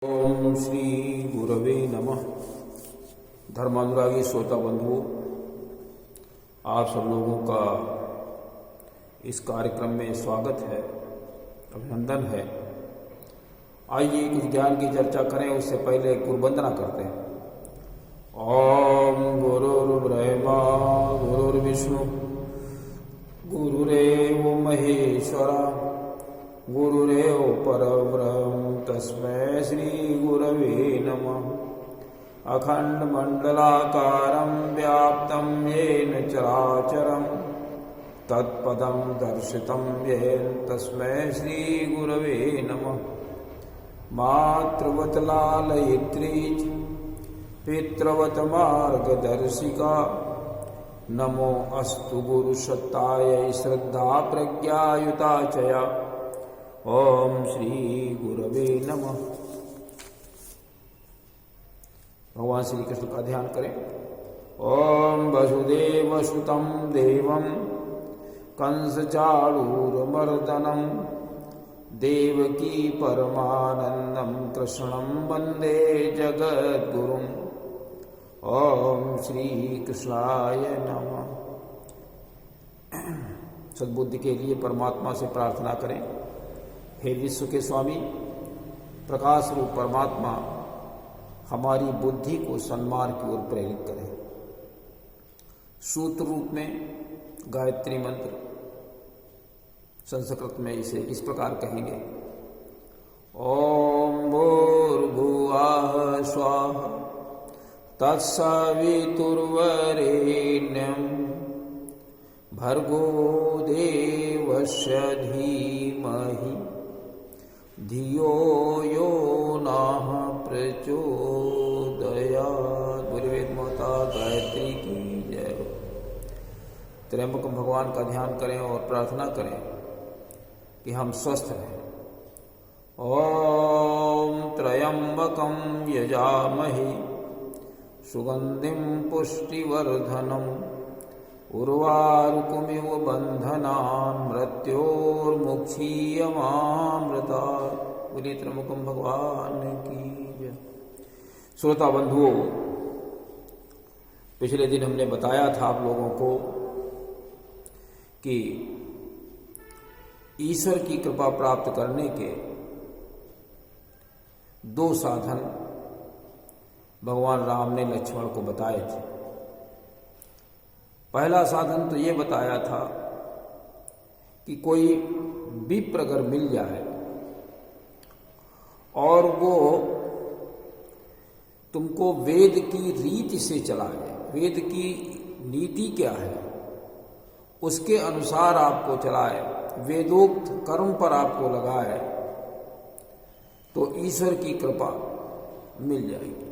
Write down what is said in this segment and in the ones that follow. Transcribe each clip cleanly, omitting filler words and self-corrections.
ओम श्री गुरवे नमः। धर्मानुरागी श्रोता बंधुओं, आप सब लोगों का इस कार्यक्रम में स्वागत है, अभिनंदन है। आइए कुछ ज्ञान की चर्चा करें, उससे पहले गुरुवंदना करते हैं। ओम गुरुर्ब्रह्मा गुरुर्विष्णु गुरुरेव महेश्वरा गुरुरेव परब्रह्म तस्मै श्री गुरवे नमः। अखण्डमण्डलाकारं व्याप्तं येन चराचरं तत्पदं दर्शितं येन तस्मै श्री गुरवे नमः। मातृवत् लालयित्री पितृवत् मार्गदर्शिका नमो अस्तु गुरुसत्तायै श्रद्धा प्रज्ञायुता चया। ओम श्री गुरवे नमः। भगवान श्री कृष्ण का ध्यान करें। ओम वसुदेव सुतं देवं कंसचाणूरमर्दनं देवकी परमानंदं कृष्णं वंदे जगद्गुरुम्। ओम श्री कृष्णाय नमः। सद्बुद्धि के लिए परमात्मा से प्रार्थना करें। हे विश्व के स्वामी, प्रकाश रूप परमात्मा हमारी बुद्धि को सन्मार्ग की ओर प्रेरित करें। सूत्र रूप में गायत्री मंत्र संस्कृत में इसे इस प्रकार कहेंगे। ओम भूर्भुवः स्वाहा तत्सवितुर्वरेण्यं भर्गो देवस्य धीमहि धियो यो नः प्रचोदयात्। गुरुवेद माता गायत्री की जय। त्र्यंबकम भगवान का ध्यान करें और प्रार्थना करें कि हम स्वस्थ रहें। ओम त्र्यंबकम यजामहे सुगंधिं पुष्टिवर्धनम् उर्वारुकमिव बंधनान् मृत्योर्मुक्षीयमामृतात्। बोलिए त्र्यंबकम भगवान की जय। श्रोता बंधुओं, पिछले दिन हमने बताया था आप लोगों को कि ईश्वर की कृपा प्राप्त करने के दो साधन भगवान राम ने लक्ष्मण को बताए थे। पहला साधन तो ये बताया था कि कोई विप्र अगर मिल जाए और वो तुमको वेद की रीति से चलाए, वेद की नीति क्या है उसके अनुसार आपको चलाए, वेदोक्त कर्म पर आपको लगाए, तो ईश्वर की कृपा मिल जाएगी।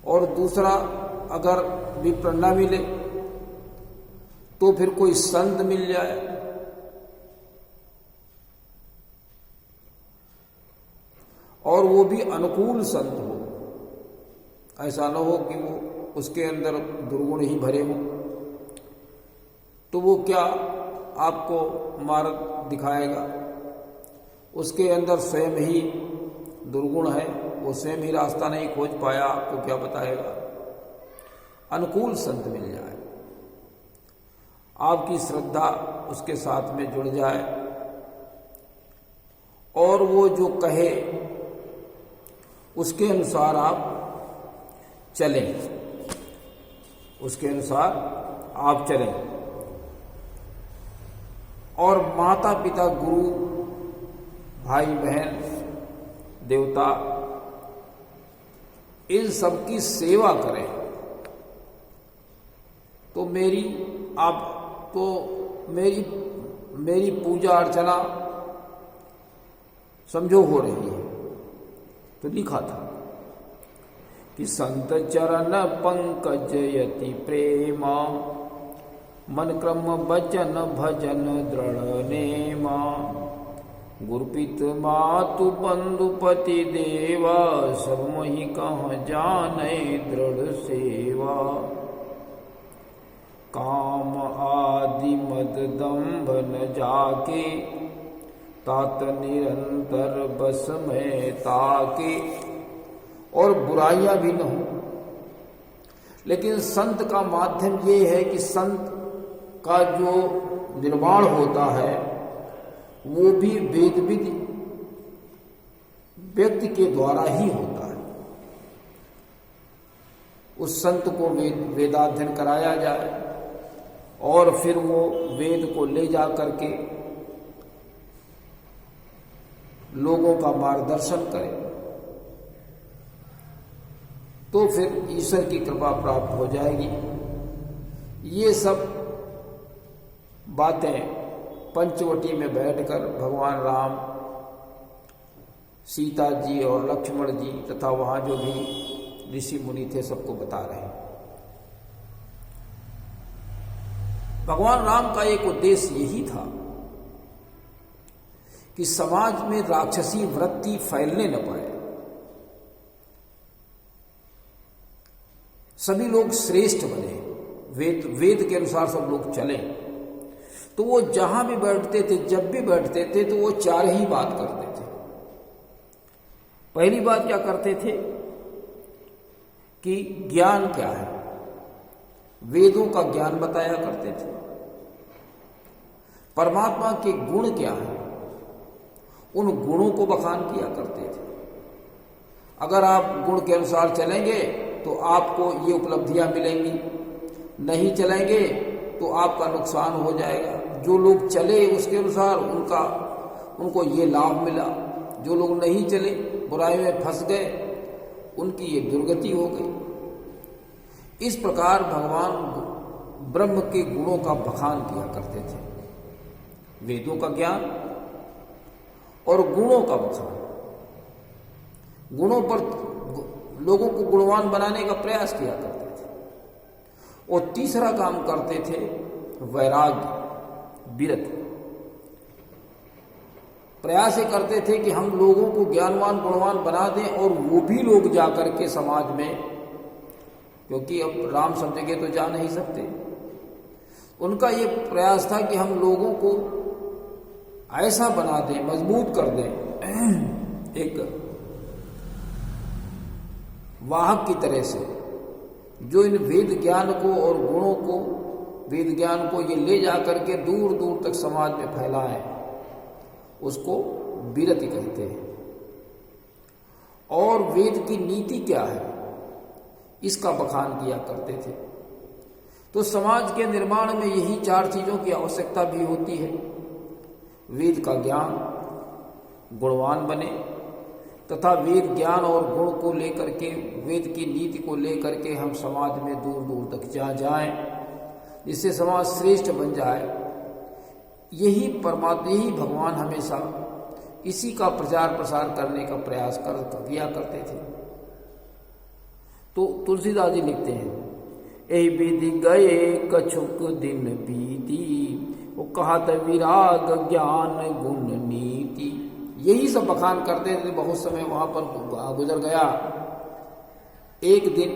और दूसरा, अगर विप्र न मिले तो फिर कोई संत मिल जाए, और वो भी अनुकूल संत हो। ऐसा न हो कि वो उसके अंदर दुर्गुण ही भरे हो, तो वो क्या आपको मार्ग दिखाएगा। उसके अंदर स्वयं ही दुर्गुण है, वो स्वयं ही रास्ता नहीं खोज पाया, आपको क्या बताएगा। अनुकूल संत मिल जाए, आपकी श्रद्धा उसके साथ में जुड़ जाए, और वो जो कहे उसके अनुसार आप चलें, उसके अनुसार आप चलें। और माता पिता, गुरु, भाई बहन, देवता, इन सब की सेवा करें। तो मेरी पूजा अर्चना समझो हो रही है। तो लिखा था कि संत चरण पंकज यति प्रेमा मन क्रम बचन भजन दृढ़ नेमा गुरुपित मातु बंधुपति देवा सब मोहि कह जानै दृढ़ सेवा। काम आदि मद दंभ न जाके तात निरंतर बस में ताके, और बुराइयां भी न हो। लेकिन संत का माध्यम ये है कि संत का जो निर्माण होता है वो भी वेदविद व्यक्ति के द्वारा ही होता है। उस संत को वेदाध्ययन कराया जाए और फिर वो वेद को ले जा करके लोगों का मार्गदर्शन करे, तो फिर ईश्वर की कृपा प्राप्त हो जाएगी। ये सब बातें पंचवटी में बैठकर भगवान राम, सीता जी और लक्ष्मण जी तथा वहां जो भी ऋषि मुनि थे सबको बता रहे हैं। भगवान राम का एक उद्देश्य यही था कि समाज में राक्षसी वृत्ति फैलने न पाए, सभी लोग श्रेष्ठ बने, वेद के अनुसार सब लोग चले। तो वो जहां भी बैठते थे, जब भी बैठते थे, तो वो चार ही बात करते थे। पहली बात क्या करते थे कि ज्ञान क्या है, वेदों का ज्ञान बताया करते थे। परमात्मा के गुण क्या है, उन गुणों को बखान किया करते थे। अगर आप गुण के अनुसार चलेंगे तो आपको ये उपलब्धियां मिलेंगी, नहीं चलेंगे तो आपका नुकसान हो जाएगा। जो लोग चले उसके अनुसार उनको ये लाभ मिला, जो लोग नहीं चले, बुराई में फंस गए, उनकी ये दुर्गति हो गई। इस प्रकार भगवान ब्रह्म के गुणों का बखान किया करते थे, वेदों का ज्ञान और गुणों का बखान। गुणों पर लोगों को गुणवान बनाने का प्रयास किया करते थे। और तीसरा काम करते थे वैराग्य, विरति। प्रयास ये करते थे कि हम लोगों को ज्ञानवान गुणवान बना दें, और वो भी लोग जाकर के समाज में, क्योंकि अब राम सब जगह तो जा नहीं सकते, उनका ये प्रयास था कि हम लोगों को ऐसा बना दें, मजबूत कर दें, एक वाहक की तरह से, जो इन वेद ज्ञान को और गुणों को, वेद ज्ञान को ये ले जाकर के दूर दूर तक समाज में फैलाएं। उसको विरति कहते हैं। और वेद की नीति क्या है, इसका बखान किया करते थे। तो समाज के निर्माण में यही चार चीजों की आवश्यकता भी होती है। वेद का ज्ञान, गुणवान बने, तथा वेद ज्ञान और गुण को लेकर के, वेद की नीति को लेकर के हम समाज में दूर दूर तक जाएं, जिससे समाज श्रेष्ठ बन जाए। यही परमात्मा, यही भगवान हमेशा इसी का प्रचार प्रसार करने का प्रयास किया करते थे। तो तुलसीदास जी लिखते हैं, ए विधि गए कछुक दिन बीती, वो कहत विराग ज्ञान गुण नीति। यही सब बखान करते थे। बहुत समय वहां पर गुजर गया। एक दिन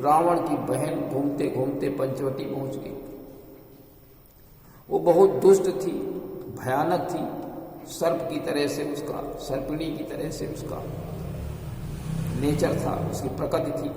रावण की बहन घूमते घूमते पंचवटी पहुंच गई। वो बहुत दुष्ट थी, भयानक थी, सर्प की तरह से उसका, सर्पिणी की तरह से उसका नेचर था, उसकी प्रकृति थी।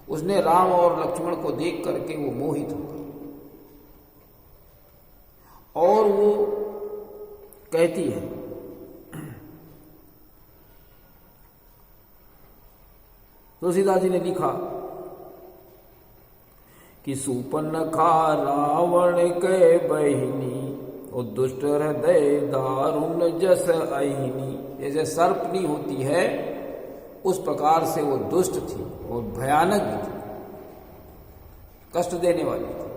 उसने राम और लक्ष्मण को देख करके वो मोहित हो गई, और वो कहती है, तुलसीदास जी ने लिखा कि सुपनखा रावण के बहिनी, और दुष्ट हृदय दारुण जस अहिनी। जैसे सर्पनी होती है उस प्रकार से वो दुष्ट थी और भयानक भी थी, कष्ट देने वाली थी।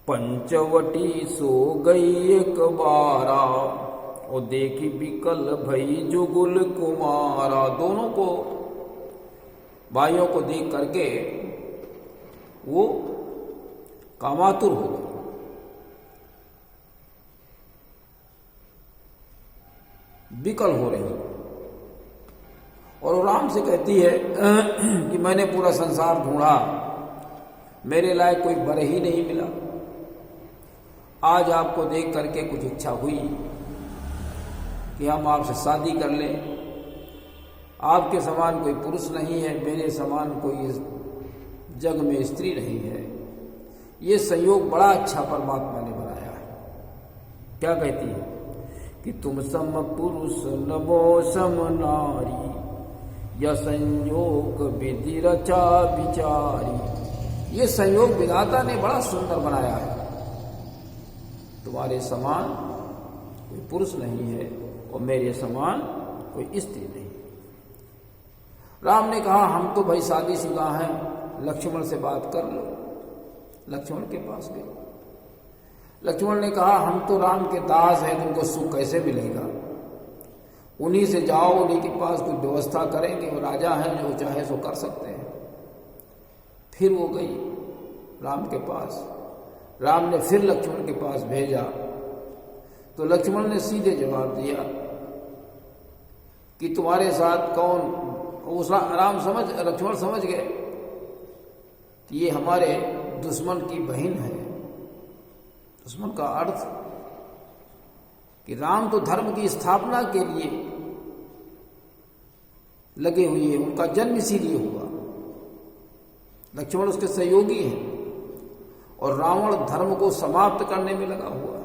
पंचवटी सो गई एक बारा, और देखी बिकल भई जुगुल कुमारा। दोनों को, भाइयों को देख करके वो कामातुर हो गई। विकल हो रही, और राम से कहती है कि मैंने पूरा संसार ढूंढा, मेरे लायक कोई वर ही नहीं मिला। आज आपको देख करके कुछ इच्छा हुई कि हम आपसे शादी कर लें। आपके समान कोई पुरुष नहीं है, मेरे समान कोई जग में स्त्री नहीं है। ये संयोग बड़ा अच्छा परमात्मा ने बनाया है। क्या कहती है कि तुम सम पुरुष नमो सम नारी, यह संयोग विधि रचा विचारी। ये संयोग विधाता ने बड़ा सुंदर बनाया है। तुम्हारे समान कोई पुरुष नहीं है और मेरे समान कोई स्त्री नहीं। राम ने कहा हम तो भाई शादीशुदा हैं, लक्ष्मण से बात कर लो। लक्ष्मण के पास गए। लक्ष्मण ने कहा हम तो राम के दास हैं, तुमको सुख कैसे मिलेगा? उन्हीं से जाओ, उन्हीं के पास कुछ व्यवस्था करेंगे, वो राजा हैं, जो चाहे सो कर सकते हैं। फिर वो गई राम के पास। राम ने फिर लक्ष्मण के पास भेजा तो लक्ष्मण ने सीधे जवाब दिया कि तुम्हारे साथ कौन। लक्ष्मण समझ गए कि ये हमारे दुश्मन की बहन है। दुश्मन का अर्थ कि राम तो धर्म की स्थापना के लिए लगे हुए हैं, उनका जन्म इसीलिए हुआ। लक्ष्मण उसके सहयोगी हैं और रावण धर्म को समाप्त करने में लगा हुआ।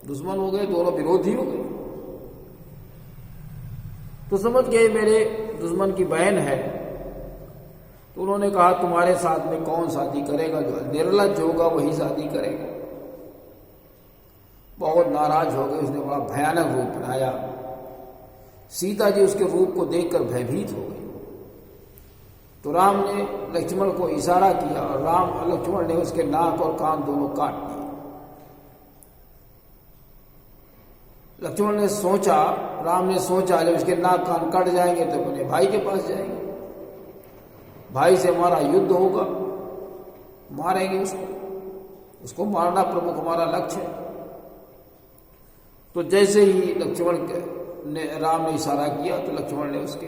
दुश्मन हो गए, दोनों विरोधी हो गए। तो समझ गए मेरे दुश्मन की बहन है। तो उन्होंने कहा तुम्हारे साथ में कौन शादी करेगा? जो निर्लज्ज होगा वही शादी करेगा। बहुत नाराज हो गए। उसने बड़ा भयानक रूप बनाया। सीता जी उसके रूप को देखकर भयभीत हो गई। तो राम ने लक्ष्मण को इशारा किया और लक्ष्मण ने उसके नाक और कान दोनों काट दिए। लक्ष्मण ने सोचा, राम ने सोचा जब इसके नाक कान कट जाएंगे तो अपने भाई के पास जाएंगे, भाई से हमारा युद्ध होगा, मारेंगे उसको मारना प्रमुख हमारा लक्ष्य है। तो जैसे ही राम ने इशारा किया तो लक्ष्मण ने उसके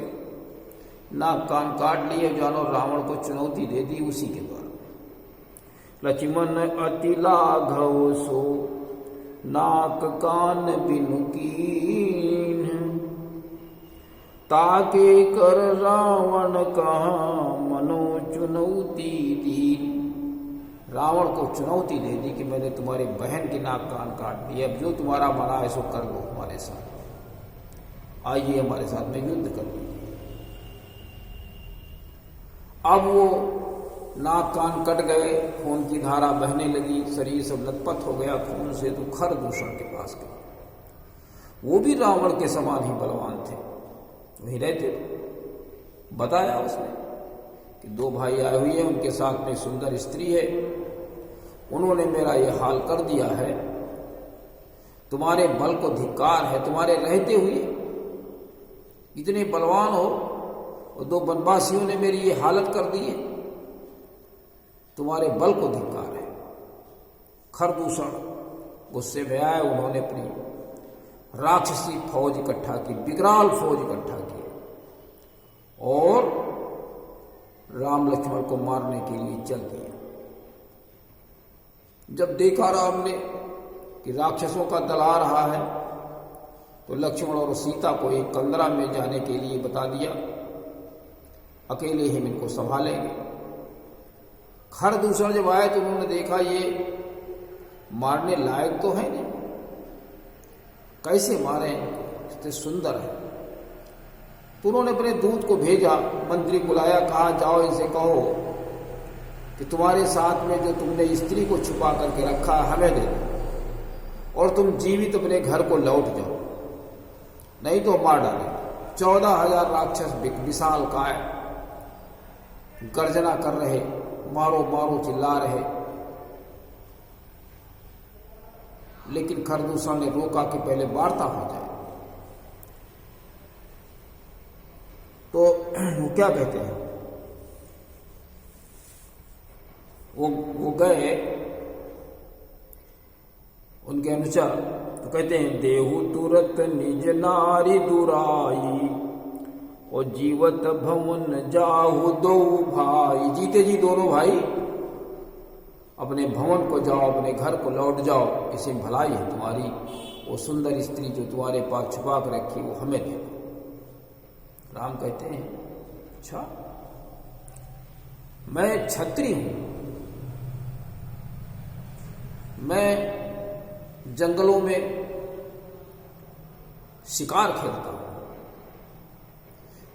नाक कान काट लिए। जानो रावण को चुनौती दे दी उसी के द्वारा। लक्ष्मण अति लाघव सो नाक कान बिनु कीन, ताके कर रावण कहा मनो चुनौती दीन। रावण को चुनौती दे दी कि मैंने तुम्हारी बहन की नाक कान काट दिए, अब जो तुम्हारा मना है सो कर लो हमारे साथ, आइए हमारे साथ में युद्ध कर लीजिए। अब वो नाक कान कट गए, खून की धारा बहने लगी, शरीर सब लथपथ हो गया खून से। तो खरदूषण के पास गए। वो भी रावण के समान ही बलवान थे, वहीं रहते। बताया उसने कि दो भाई आए हुए हैं, उनके साथ में सुंदर स्त्री है, उन्होंने मेरा ये हाल कर दिया है। तुम्हारे बल को धिक्कार है, तुम्हारे रहते हुए इतने बलवान हो और दो बनवासियों ने मेरी ये हालत कर दी है, तुम्हारे बल को धिक्कार है। खरदूषण गुस्से में आए। उन्होंने अपनी राक्षसी फौज इकट्ठा की, विकराल फौज इकट्ठा की और राम लक्ष्मण को मारने के लिए चल दिए। जब देखा राम ने कि राक्षसों का दल आ रहा है तो लक्ष्मण और सीता को एक कंदरा में जाने के लिए बता दिया, अकेले ही इनको संभालेंगे। खरदूषण जब आए तो उन्होंने देखा ये मारने लायक तो है नहीं, कैसे मारे, इतने सुंदर है। तो उन्होंने अपने दूत को भेजा, मंत्री बुलाया, कहा जाओ इनसे कहो कि तुम्हारे साथ में जो तुमने स्त्री को छुपा करके रखा है हमें दे दो और तुम जीवित अपने घर को लौट जाओ, नहीं तो मार डालेंगे। 14,000 राक्षस विशाल काय गर्जना कर रहे, मारो मारो चिल्ला रहे। लेकिन खरदूषण ने रोका कि पहले वार्ता हो जाए। तो वो क्या कहते हैं, वो गए उनके अनुसार। तो कहते हैं देहु तुरत निज नारी दुराई और जीवत भवन जाहु दो भाई। जीते जी दोनों भाई अपने भवन को जाओ, अपने घर को लौट जाओ, इसी में भलाई है तुम्हारी। वो सुंदर स्त्री जो तुम्हारे पास छुपा कर रखी वो हमें दे दो। राम कहते हैं अच्छा मैं क्षत्रिय हूं, मैं जंगलों में शिकार खेलता हूं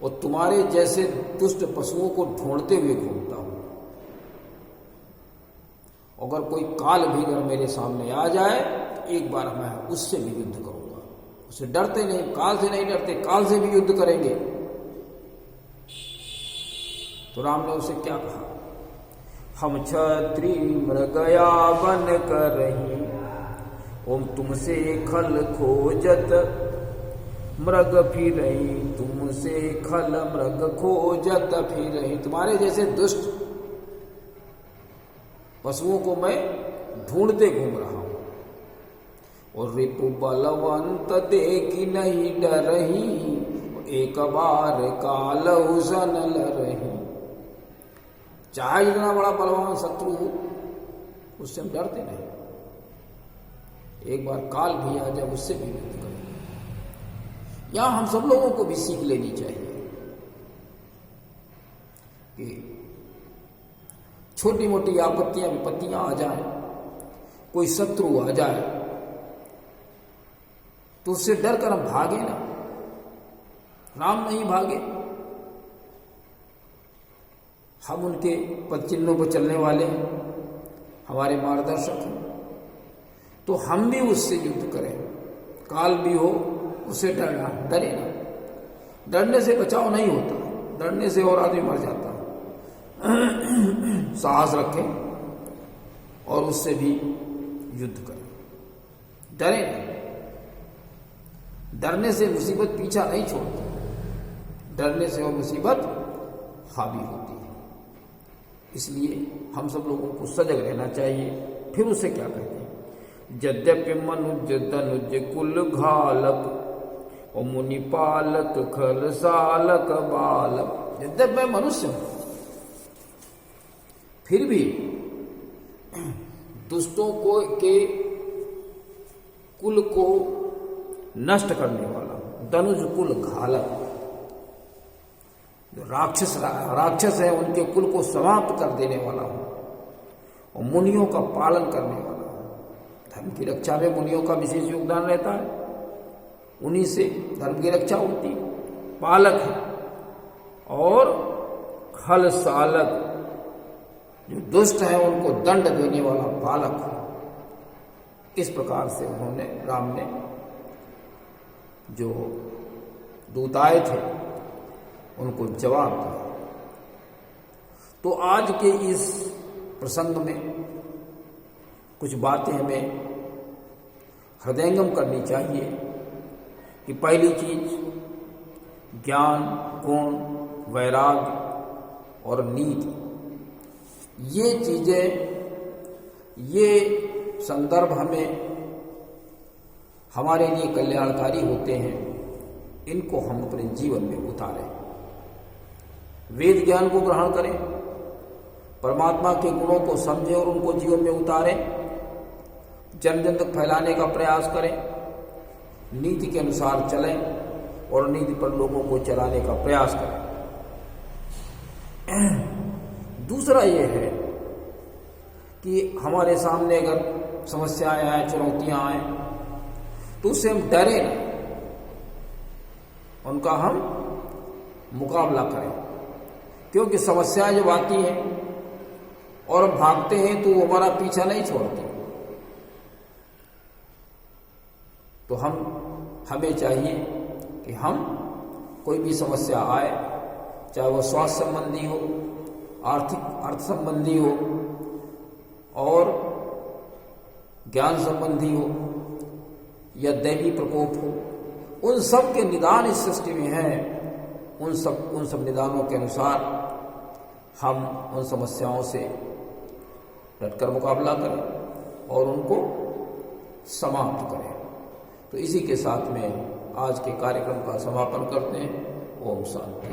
और तुम्हारे जैसे दुष्ट पशुओं को ढूंढते हुए घूमता हूं। अगर कोई काल भी अगर मेरे सामने आ जाए तो एक बार मैं उससे भी युद्ध करूंगा। उससे डरते नहीं, काल से नहीं डरते, काल से भी युद्ध करेंगे। तो राम ने उसे क्या कहा, हम क्षत्रिय मृगया बन कर रही, ओम तुमसे खल खोजत मृग फिर रही, तुमसे खल मृग खोजत फिर रही। तुम्हारे जैसे दुष्ट पशुओं को मैं ढूंढते घूम रहा हूं। और रिपु बलवंत देखी नहीं डरही, एक बार काल हुसन लरही। चाहे जितना बड़ा बलवान शत्रु हो उससे हम डरते नहीं, एक बार काल भी आ जाए उससे भी युद्ध करेंगे। यहां हम सब लोगों को भी सीख लेनी चाहिए कि छोटी मोटी आपत्तियां विपत्तियां आ जाए, कोई शत्रु आ जाए तो उससे डर कर हम भागे ना। राम नहीं भागे, हम उनके पद चिन्हों पर चलने वाले हैं, हमारे मार्गदर्शक हैं। तो हम भी उससे युद्ध करें, काल भी हो उससे डरना, डरे ना। डरने से बचाव नहीं होता, डरने से और आदमी मर जाता है। साहस रखें और उससे भी युद्ध करें, डरे नहीं। डरने से मुसीबत पीछा नहीं छोड़ती, डरने से और मुसीबत हावी होती है। इसलिए हम सब लोगों को सजग रहना चाहिए। फिर उसे क्या कहते हैं, यद्यपि मनुज तनुज कुल घालक और मुनि पालक खल सालक बालक। यद्यपि मैं मनुष्य हूं फिर भी दुष्टों को के कुल को नष्ट करने वाला, दनुज कुल घालक, जो राक्षस है उनके कुल को समाप्त कर देने वाला हूं और मुनियों का पालन करने वाला हूं। धर्म की रक्षा में मुनियों का विशेष योगदान रहता है, उन्हीं से धर्म की रक्षा होती है। पालक है और खल सालक, जो दुष्ट है उनको दंड देने वाला पालक है। इस प्रकार से उन्होंने, राम ने जो दूत आए थे उनको जवाब दिया। तो आज के इस प्रसंग में कुछ बातें हमें हृदयंगम करनी चाहिए कि पहली चीज ज्ञान, गुण, वैराग्य और नीति, ये चीजें, ये संदर्भ हमें हमारे लिए कल्याणकारी होते हैं। इनको हम अपने जीवन में उतारें, वेद ज्ञान को ग्रहण करें, परमात्मा के गुणों को समझें और उनको जीवन में उतारें, जन जन तक फैलाने का प्रयास करें, नीति के अनुसार चलें और नीति पर लोगों को चलाने का प्रयास करें। दूसरा ये है कि हमारे सामने अगर समस्याएं आए, चुनौतियां आए तो उससे हम डरे नहीं, उनका हम मुकाबला करें। क्योंकि समस्याएं जब आती हैं और हम भागते हैं तो वो हमारा पीछा नहीं छोड़ती। तो हमें चाहिए कि हम कोई भी समस्या आए, चाहे वो स्वास्थ्य संबंधी हो, अर्थ संबंधी हो और ज्ञान संबंधी हो या दैवी प्रकोप हो, उन सब के निदान इस सृष्टि में हैं। उन सब निदानों के अनुसार हम उन समस्याओं से डटकर मुकाबला करें और उनको समाप्त करें। तो इसी के साथ में आज के कार्यक्रम का समापन करते हैं। ओम शांति।